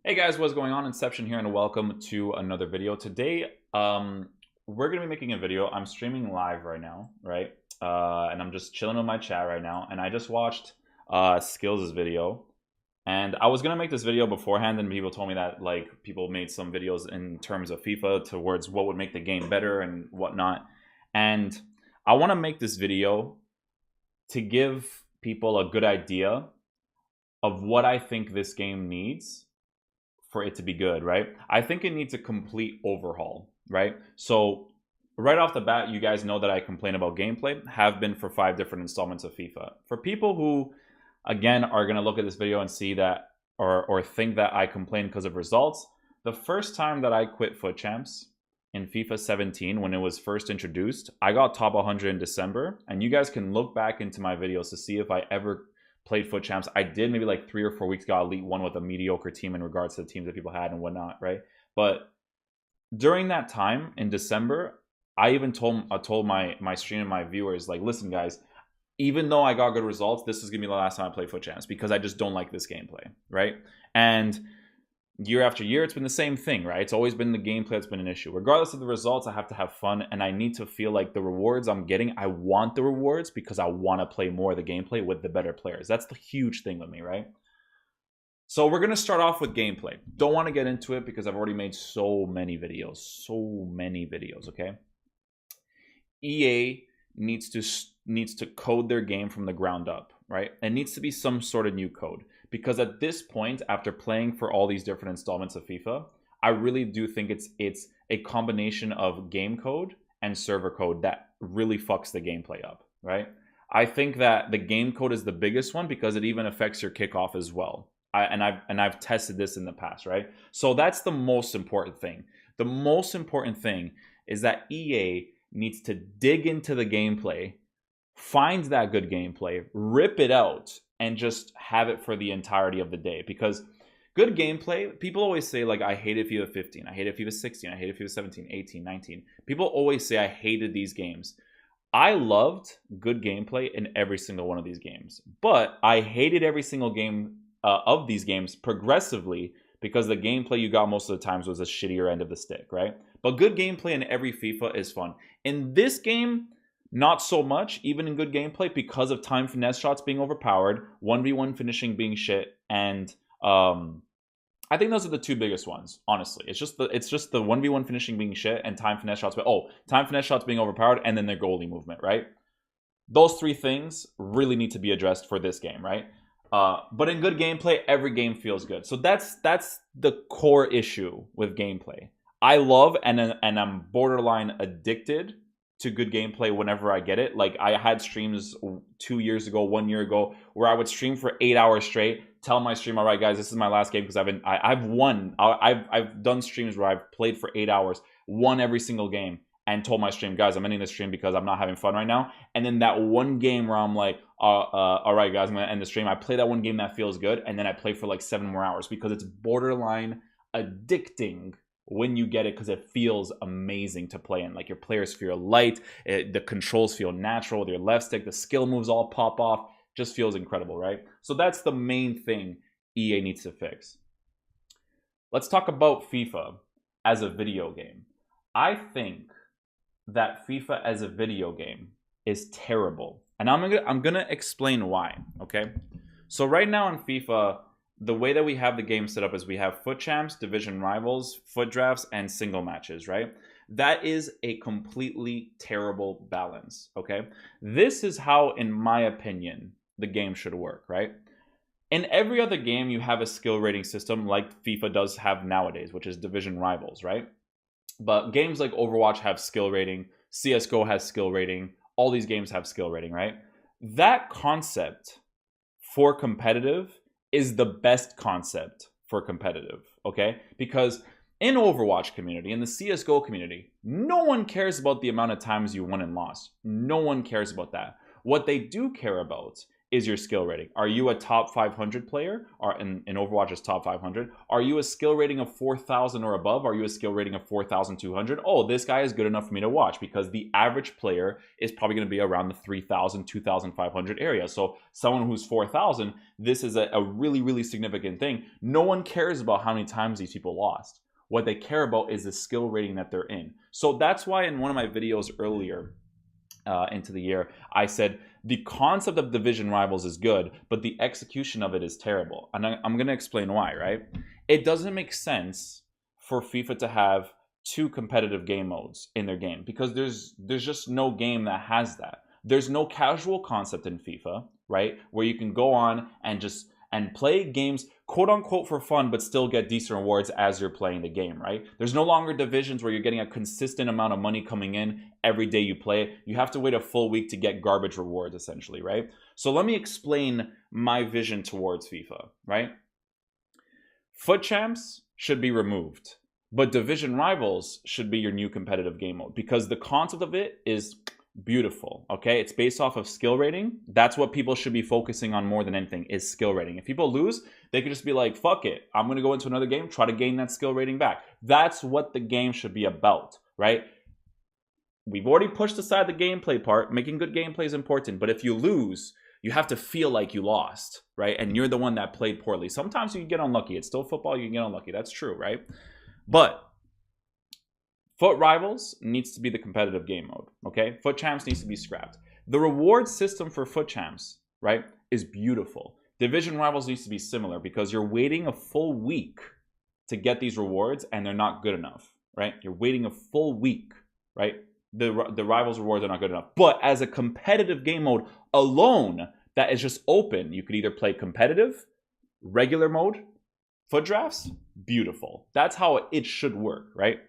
Hey guys, what's going on? Inception here, and welcome to another video. Today, we're gonna be making a video. I'm streaming live right now, right? And I'm just chilling with my chat right now. And I just watched Skills' video, and I was gonna make this video beforehand, and people told me that like people made some videos in terms of FIFA towards what would make the game better and whatnot. And I want to make this video to give people a good idea of what I think this game needs for it to be good, right? I think it needs a complete overhaul, right? So right off the bat, you guys know that I complain about gameplay, have been for 5 different installments of FIFA. For people who, again, are going to look at this video and see that or think that I complain because of results, the first time that I quit Foot Champs in FIFA 17 when it was first introduced, I got top 100 in December, and you guys can look back into my videos to see if I ever played Foot Champs. I did maybe like 3 or 4 weeks got Elite 1 with a mediocre team in regards to the teams that people had and whatnot, right? But during that time in December, I even told my stream and my viewers, like, listen guys, even though I got good results, this is gonna be the last time I play Foot Champs because I just don't like this gameplay, right? And year after year, it's been the same thing, right? It's always been the gameplay that's been an issue. Regardless of the results, I have to have fun, and I need to feel like the rewards I'm getting, I want the rewards because I want to play more of the gameplay with the better players. That's the huge thing with me, right? So we're going to start off with gameplay. Don't want to get into it because I've already made so many videos, okay? EA needs to code their game from the ground up, right? It needs to be some sort of new code, because at this point, after playing for all these different installments of FIFA, I really do think it's a combination of game code and server code that really fucks the gameplay up, right? I think that the game code is the biggest one because it even affects your kickoff as well. I've tested this in the past, right? So that's the most important thing. The most important thing is that EA needs to dig into the gameplay, find that good gameplay, rip it out, and just have it for the entirety of the day. Because good gameplay, people always say, like, I hated FIFA 15, I hated FIFA 16, I hated FIFA 17, 18, 19. People always say I hated these games. I loved good gameplay in every single one of these games, but I hated every single game of these games progressively because the gameplay you got most of the times was a shittier end of the stick, right? But good gameplay in every FIFA is fun. In this game, not so much, even in good gameplay, because of time finesse shots being overpowered, 1v1 finishing being shit, and I think those are the two biggest ones, honestly. It's just the 1v1 finishing being shit and time finesse shots, but time finesse shots being overpowered, and then their goalie movement, right? Those three things really need to be addressed for this game, right? But in good gameplay, every game feels good. So that's the core issue with gameplay. I love and I'm borderline addicted to good gameplay whenever I get it. Like, I had streams 2 years ago, 1 year ago, where I would stream for 8 hours straight, tell my stream, all right guys, this is my last game, because I've done streams where I've played for 8 hours, won every single game, and told my stream, guys, I'm ending the stream because I'm not having fun right now. And then that one game where I'm like, all right guys, I'm gonna end the stream, I play that one game that feels good, and then I play for like 7 more hours, because it's borderline addicting when you get it, because it feels amazing to play in. Like, your players feel light, the controls feel natural with your left stick, the skill moves all pop off, just feels incredible, right? So that's the main thing EA needs to fix. Let's talk about FIFA as a video game. I think that FIFA as a video game is terrible, and I'm gonna explain why, okay? So right now in FIFA, the way that we have the game set up is we have Foot Champs, Division Rivals, Foot Drafts, and single matches, right? That is a completely terrible balance, okay? This is how, in my opinion, the game should work, right? In every other game, you have a skill rating system like FIFA does have nowadays, which is Division Rivals, right? But games like Overwatch have skill rating, CSGO has skill rating, all these games have skill rating, right? That concept for competitive is the best concept for competitive, okay? Because in Overwatch community, in the CSGO community, no one cares about the amount of times you won and lost. No one cares about that. What they do care about is your skill rating. Are you a top 500 player? Or in Overwatch is top 500. Are you a skill rating of 4,000 or above? Are you a skill rating of 4,200? Oh, this guy is good enough for me to watch, because the average player is probably going to be around the 3,000, 2,500 area. So someone who's 4,000, this is a really, really significant thing. No one cares about how many times these people lost. What they care about is the skill rating that they're in. So that's why in one of my videos earlier into the year, I said the concept of division rivals is good, but the execution of it is terrible. And I'm going to explain why, right? It doesn't make sense for FIFA to have 2 competitive game modes in their game, because there's just no game that has that. There's no casual concept in FIFA, right? Where you can go on and play games quote unquote for fun, but still get decent rewards as you're playing the game, right? There's no longer divisions where you're getting a consistent amount of money coming in every day you play. You have to wait a full week to get garbage rewards, essentially, right? So let me explain my vision towards FIFA, right? FUT champs should be removed, but division rivals should be your new competitive game mode, because the concept of it is beautiful. Okay, it's based off of skill rating. That's what people should be focusing on more than anything, is skill rating. If people lose, they could just be like, fuck it, I'm gonna go into another game, try to gain that skill rating back. That's what the game should be about, right? We've already pushed aside the gameplay part. Making good gameplay is important, but if you lose, you have to feel like you lost, right? And you're the one that played poorly. Sometimes you can get unlucky. It's still football, you can get unlucky. That's true, right? But FUT Rivals needs to be the competitive game mode, okay? FUT Champs needs to be scrapped. The reward system for FUT Champs, right, is beautiful. Division Rivals needs to be similar, because you're waiting a full week to get these rewards, and they're not good enough, right? You're waiting a full week, right? The Rivals rewards are not good enough. But as a competitive game mode alone that is just open, you could either play competitive, regular mode, FUT Drafts, beautiful. That's how it should work, right?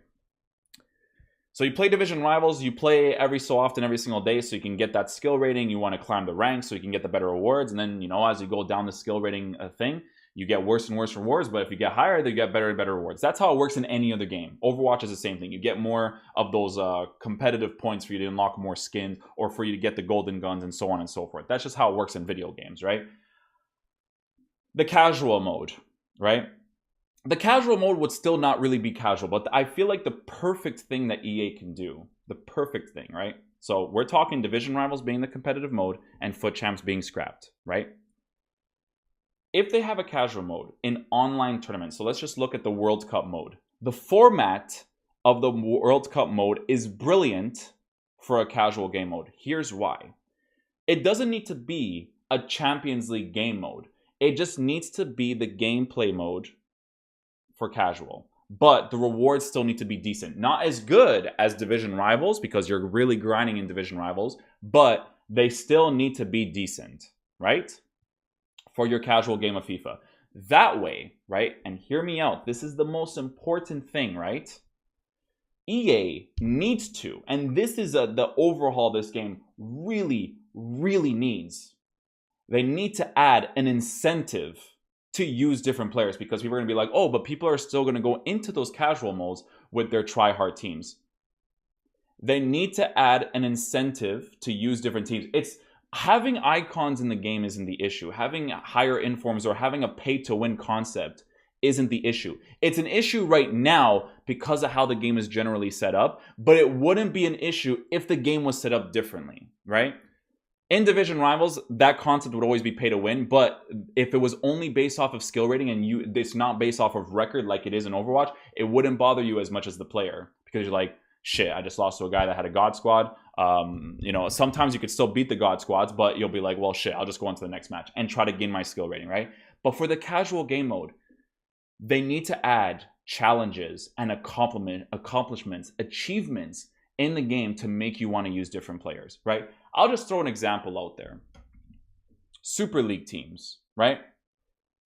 So you play Division Rivals, you play every so often, every single day, so you can get that skill rating. You want to climb the ranks so you can get the better rewards. And then, you know, as you go down the skill rating thing, you get worse and worse rewards. But if you get higher, you get better and better rewards. That's how it works in any other game. Overwatch is the same thing. You get more of those competitive points for you to unlock more skins, or for you to get the golden guns, and so on and so forth. That's just how it works in video games, right? The casual mode, right? The casual mode would still not really be casual, but I feel like the perfect thing that EA can do, the perfect thing, right? So we're talking Division Rivals being the competitive mode and FUT Champs being scrapped, right? If they have a casual mode in online tournaments, so let's just look at the World Cup mode. The format of the World Cup mode is brilliant for a casual game mode. Here's why. It doesn't need to be a Champions League game mode. It just needs to be the gameplay mode for casual, but the rewards still need to be decent. Not as good as Division Rivals, because you're really grinding in Division Rivals, but they still need to be decent, right? For your casual game of FIFA. That way, right? And hear me out. This is the most important thing, right? EA needs to, and this is the overhaul this game really, really needs. They need to add an incentive to use different players, because people are going to be like, oh, but people are still going to go into those casual modes with their try-hard teams. They need to add an incentive to use different teams. It's having icons in the game isn't the issue. Having higher informs or having a pay-to-win concept isn't the issue. It's an issue right now because of how the game is generally set up, but it wouldn't be an issue if the game was set up differently, right? In Division Rivals, that concept would always be pay to win, but if it was only based off of skill rating and it's not based off of record like it is in Overwatch, it wouldn't bother you as much as the player, because you're like, shit, I just lost to a guy that had a God Squad. You know, sometimes you could still beat the God Squads, but you'll be like, well, shit, I'll just go on to the next match and try to gain my skill rating, right? But for the casual game mode, they need to add challenges and accomplishments, achievements in the game to make you want to use different players, right? I'll just throw an example out there. Super League teams, right?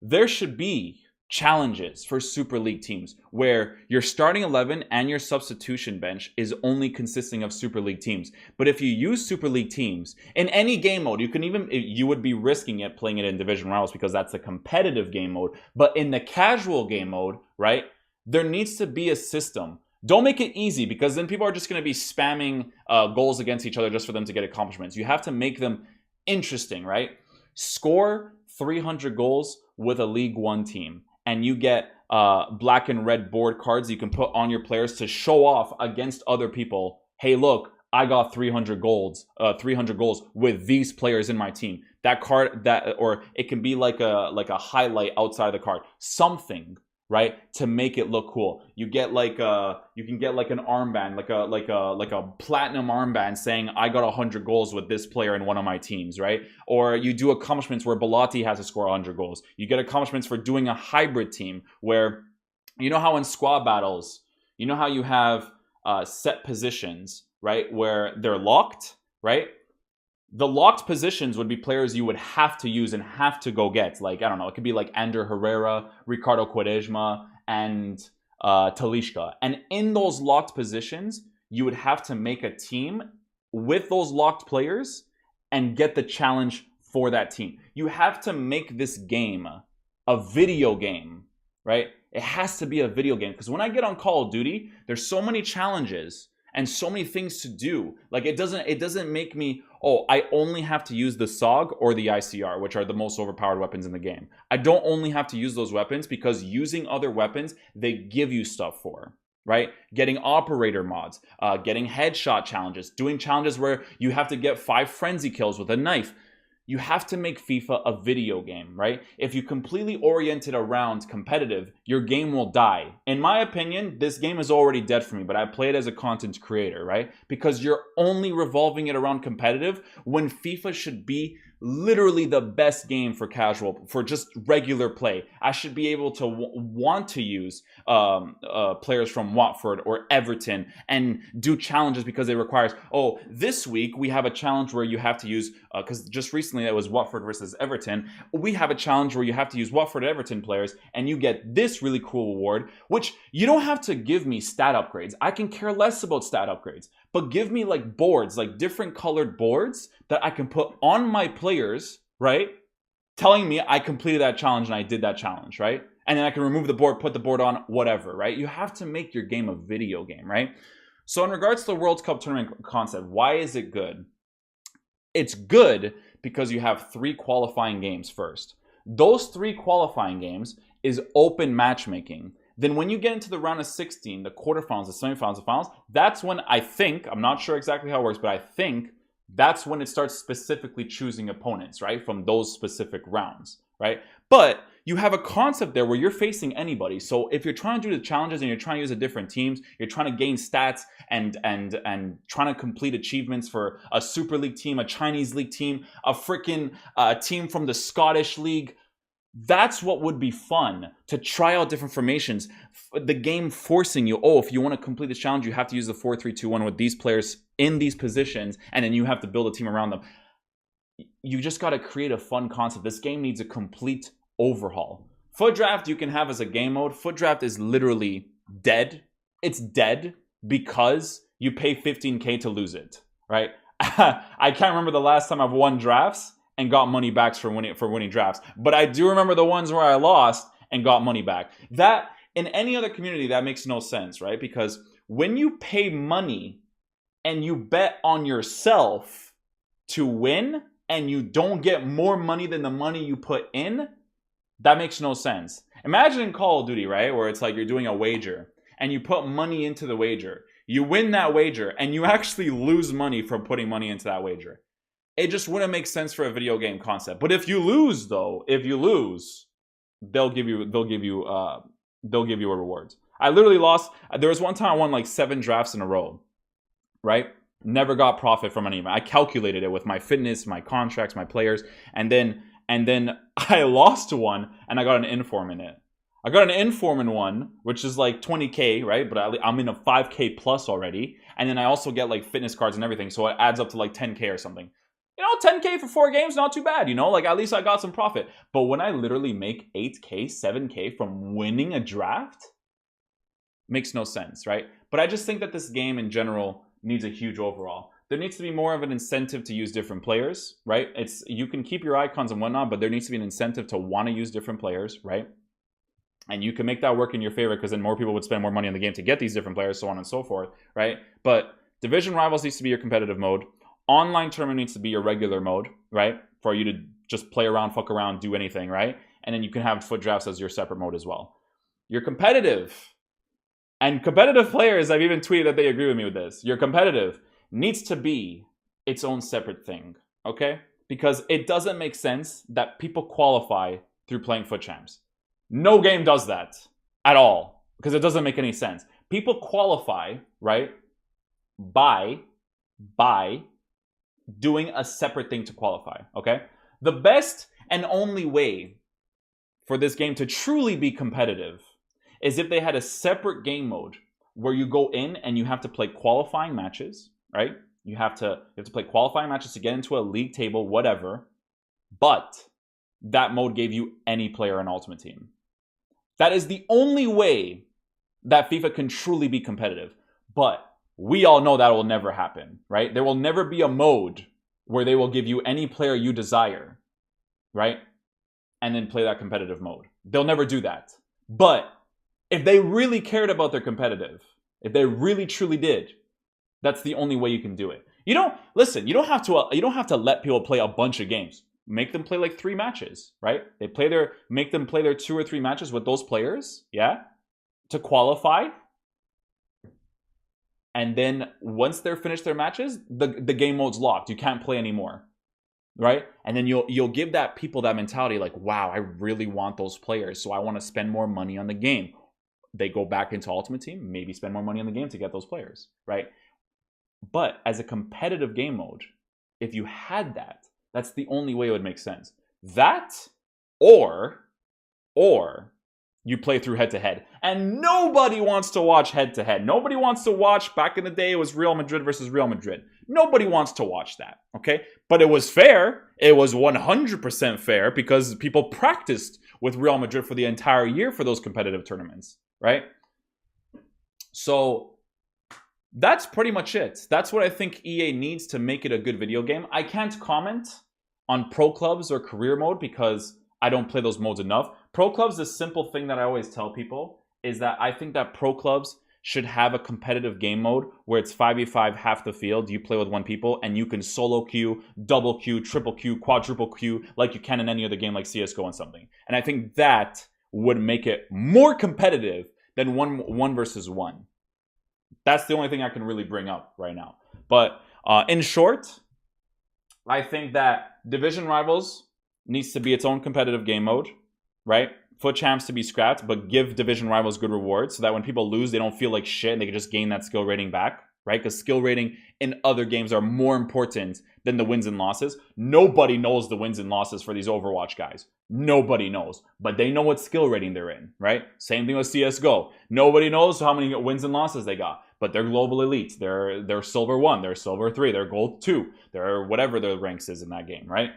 There should be challenges for Super League teams where your starting 11 and your substitution bench is only consisting of Super League teams. But if you use Super League teams in any game mode, you would be risking it playing it in Division Rivals, because that's the competitive game mode. But in the casual game mode, right, there needs to be a system. Don't make it easy, because then people are just going to be spamming goals against each other just for them to get accomplishments. You have to make them interesting, right? Score 300 goals with a League One team, and you get black and red board cards you can put on your players to show off against other people. Hey, look, I got 300 goals with these players in my team. That card, or it can be like a highlight outside of the card, something, right, to make it look cool. You can get like an armband, like a platinum armband saying I got 100 goals with this player in one of my teams, right? Or you do accomplishments where Bellotti has to score 100 goals. You get accomplishments for doing a hybrid team where, you know how in squad battles, you know how you have set positions, right, where they're locked, right? The locked positions would be players you would have to use and have to go get. Like, I don't know, it could be like Ander Herrera, Ricardo Quaresma, and Talisca. And in those locked positions, you would have to make a team with those locked players and get the challenge for that team. You have to make this game a video game, right? It has to be a video game, because when I get on Call of Duty, there's so many challenges and so many things to do. Like, it doesn't make me, oh, I only have to use the SOG or the ICR, which are the most overpowered weapons in the game. I don't only have to use those weapons, because using other weapons, they give you stuff for, right? Getting operator mods, getting headshot challenges, doing challenges where you have to get 5 frenzy kills with a knife. You have to make FIFA a video game, right? If you completely orient it around competitive, your game will die. In my opinion, this game is already dead for me, but I play it as a content creator, right? Because you're only revolving it around competitive when FIFA should be literally the best game for casual, for just regular play. I should be able to want to use players from Watford or Everton and do challenges because it requires, oh, this week we have a challenge where you have to use, because just recently it was Watford versus Everton, we have a challenge where you have to use Watford and Everton players and you get this really cool award, which you don't have to give me stat upgrades. I can care less about stat upgrades, but give me like boards, like different colored boards that I can put on my players, right? Telling me I completed that challenge and I did that challenge, right? And then I can remove the board, put the board on, whatever, right? You have to make your game a video game, right? So in regards to the World Cup tournament concept, why is it good? It's good because you have 3 qualifying games first. Those 3 qualifying games is open matchmaking. Then when you get into the round of 16, the quarterfinals, the semifinals, the finals, that's when I think, I'm not sure exactly how it works, but I think that's when it starts specifically choosing opponents, right? From those specific rounds, right? But you have a concept there where you're facing anybody. So if you're trying to do the challenges and you're trying to use a different teams, you're trying to gain stats and trying to complete achievements for a Super League team, a Chinese League team, a freaking team from the Scottish League, that's what would be fun, to try out different formations. The game forcing you, oh, if you want to complete this challenge, you have to use the 4-3-2-1 with these players in these positions, and then you have to build a team around them. You just got to create a fun concept. This game needs a complete overhaul. Foot draft you can have as a game mode. Foot draft is literally dead. It's dead because you pay 15K to lose it, right? I can't remember the last time I've won drafts and got money back for winning drafts, but I do remember the ones where I lost and got money back. That, in any other community, that makes no sense, right? Because when you pay money and you bet on yourself to win and you don't get more money than the money you put in, that makes no sense. Imagine in Call of Duty, right, where it's like you're doing a wager and you put money into the wager. You win that wager and you actually lose money from putting money into that wager. It just wouldn't make sense for a video game concept. But if you lose, though, they'll give you a reward. I literally lost. There was one time I won like 7 drafts in a row, right? Never got profit from any of it. I calculated it with my fitness, my contracts, my players, and then I lost one and I got an inform in it. I got an inform in one, which is like 20K, right? But I'm in a 5K plus already, and then I also get like fitness cards and everything, so it adds up to like 10K or something. You know, 10K for 4 games, not too bad, you know? Like, at least I got some profit. But when I literally make 8K, 7K from winning a draft, makes no sense, right? But I just think that this game in general needs a huge overhaul. There needs to be more of an incentive to use different players, right? You can keep your icons and whatnot, but there needs to be an incentive to want to use different players, right? And you can make that work in your favor, because then more people would spend more money on the game to get these different players, so on and so forth, right? But Division Rivals needs to be your competitive mode. Online tournament needs to be your regular mode, right? For you to just play around, fuck around, do anything, right? And then you can have foot drafts as your separate mode as well. You're competitive. And competitive players, I've even tweeted that they agree with me with this. Your competitive needs to be its own separate thing, okay? Because it doesn't make sense that people qualify through playing foot champs. No game does that at all, because it doesn't make any sense. People qualify, right, by doing a separate thing to qualify, okay? The best and only way for this game to truly be competitive is if they had a separate game mode where you go in and you have to play qualifying matches, right? You have to play qualifying matches to get into a league table, whatever. But that mode gave you any player in Ultimate Team. That is the only way that FIFA can truly be competitive. But we all know that will never happen, right? There will never be a mode where they will give you any player you desire, right? And then play that competitive mode. They'll never do that. But if they really cared about their competitive, if they really truly did, that's the only way you can do it. You don't have to let people play a bunch of games. Make them play like 3 matches, right? Make them play their 2 or 3 matches with those players, yeah, to qualify. And then once they're finished their matches, the game mode's locked. You can't play anymore, right? And then you'll give that people that mentality like, wow, I really want those players, so I want to spend more money on the game. They go back into Ultimate Team, maybe spend more money on the game to get those players, right? But as a competitive game mode, if you had that, that's the only way it would make sense. That, or you play through head-to-head. And nobody wants to watch head-to-head. Nobody wants to watch, back in the day, it was Real Madrid versus Real Madrid. Nobody wants to watch that, okay? But it was fair. It was 100% fair because people practiced with Real Madrid for the entire year for those competitive tournaments, right? So that's pretty much it. That's what I think EA needs to make it a good video game. I can't comment on Pro Clubs or Career Mode because I don't play those modes enough. Pro Clubs, the simple thing that I always tell people is that I think that Pro Clubs should have a competitive game mode where it's 5v5 half the field. You play with 1 people and you can solo queue, double queue, triple queue, quadruple queue like you can in any other game like CSGO and something. And I think that would make it more competitive than one versus one. That's the only thing I can really bring up right now. But in short, I think that Division Rivals needs to be its own competitive game mode, right? Foot champs to be scrapped, but give Division Rivals good rewards so that when people lose, they don't feel like shit and they can just gain that skill rating back, right? Because skill rating in other games are more important than the wins and losses. Nobody knows the wins and losses for these Overwatch guys. Nobody knows, but they know what skill rating they're in, right? Same thing with CSGO. Nobody knows how many wins and losses they got, but they're global elites. They're silver 1, they're silver 3, they're gold 2, they're whatever their ranks is in that game, right?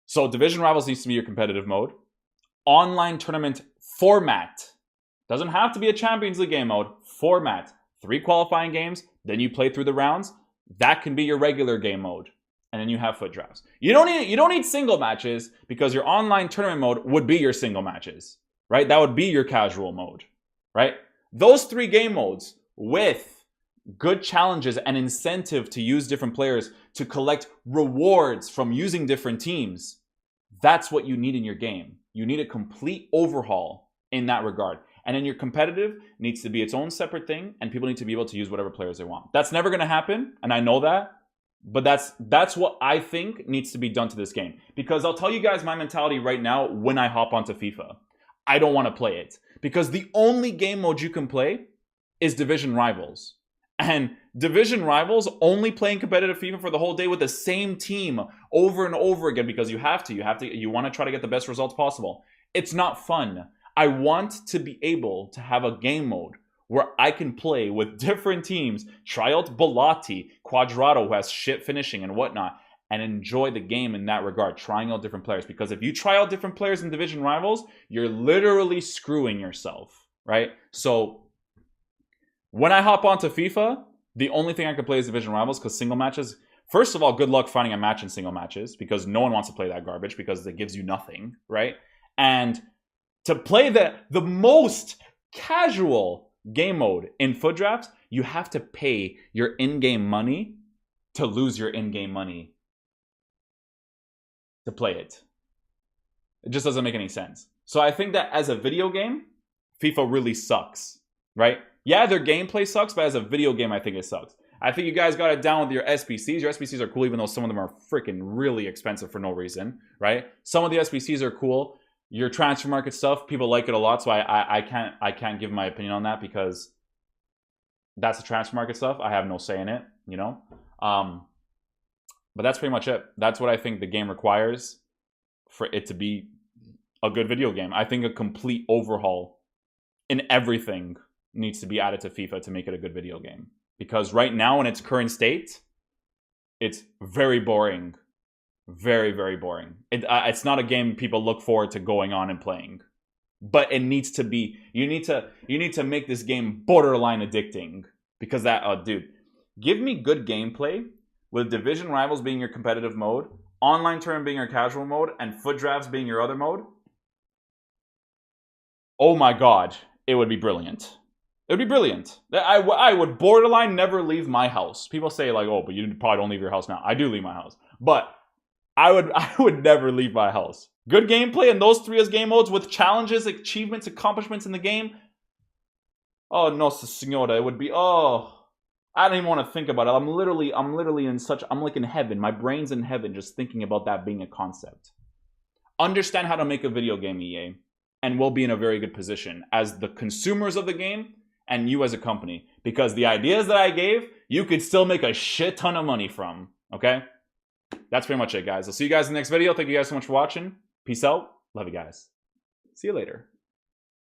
So Division Rivals needs to be your competitive mode. Online tournament format. Doesn't have to be a Champions League game mode. Format. 3 qualifying games, then you play through the rounds. That can be your regular game mode. And then you have foot drafts. You don't need single matches because your online tournament mode would be your single matches, right? That would be your casual mode, right? Those 3 game modes with good challenges and incentive to use different players to collect rewards from using different teams. That's what you need in your game. You need a complete overhaul in that regard. And then your competitive needs to be its own separate thing, and people need to be able to use whatever players they want. That's never going to happen, and I know that. But that's what I think needs to be done to this game. Because I'll tell you guys my mentality right now when I hop onto FIFA. I don't want to play it. Because the only game mode you can play is Division Rivals. And Division Rivals, only playing competitive FIFA for the whole day with the same team over and over again because you want to try to get the best results possible. It's not fun. I want to be able to have a game mode where I can play with different teams, try out Bellotti, Quadrado, who has shit finishing and whatnot, and enjoy the game in that regard, trying out different players. Because if you try out different players in Division Rivals, you're literally screwing yourself, right? So when I hop onto FIFA, the only thing I can play is Division Rivals because single matches, first of all, good luck finding a match in single matches because no one wants to play that garbage because it gives you nothing, right? And to play the most casual game mode in foot drafts, you have to pay your in-game money to lose your in-game money to play it. It just doesn't make any sense. So I think that as a video game, FIFA really sucks, right? Yeah, their gameplay sucks, but as a video game, I think it sucks. I think you guys got it down with your SBCs. Your SBCs are cool, even though some of them are freaking really expensive for no reason, right? Some of the SBCs are cool. Your transfer market stuff, people like it a lot, so I can't give my opinion on that because that's the transfer market stuff. I have no say in it, you know? But that's pretty much it. That's what I think the game requires for it to be a good video game. I think a complete overhaul in everything needs to be added to FIFA to make it a good video game. Because right now in its current state, it's very boring. Very, very boring. It's not a game people look forward to going on and playing. But it needs to be, you need to make this game borderline addicting. Because that, dude, give me good gameplay with Division Rivals being your competitive mode, Online Tournament being your casual mode, and Foot Drafts being your other mode. Oh my god, it would be brilliant. It would be brilliant. I would borderline never leave my house. People say like, oh, but you probably don't leave your house now. I do leave my house. But I would never leave my house. Good gameplay in those 3 as game modes with challenges, achievements, accomplishments in the game. Oh, Nossa Senora, it would be, oh, I don't even want to think about it. I'm literally in such, I'm like in heaven. My brain's in heaven just thinking about that being a concept. Understand how to make a video game, EA, and we'll be in a very good position as the consumers of the game and you as a company. Because the ideas that I gave, you could still make a shit ton of money from, okay? That's pretty much it, guys. I'll see you guys in the next video. Thank you guys so much for watching. Peace out. Love you guys. See you later.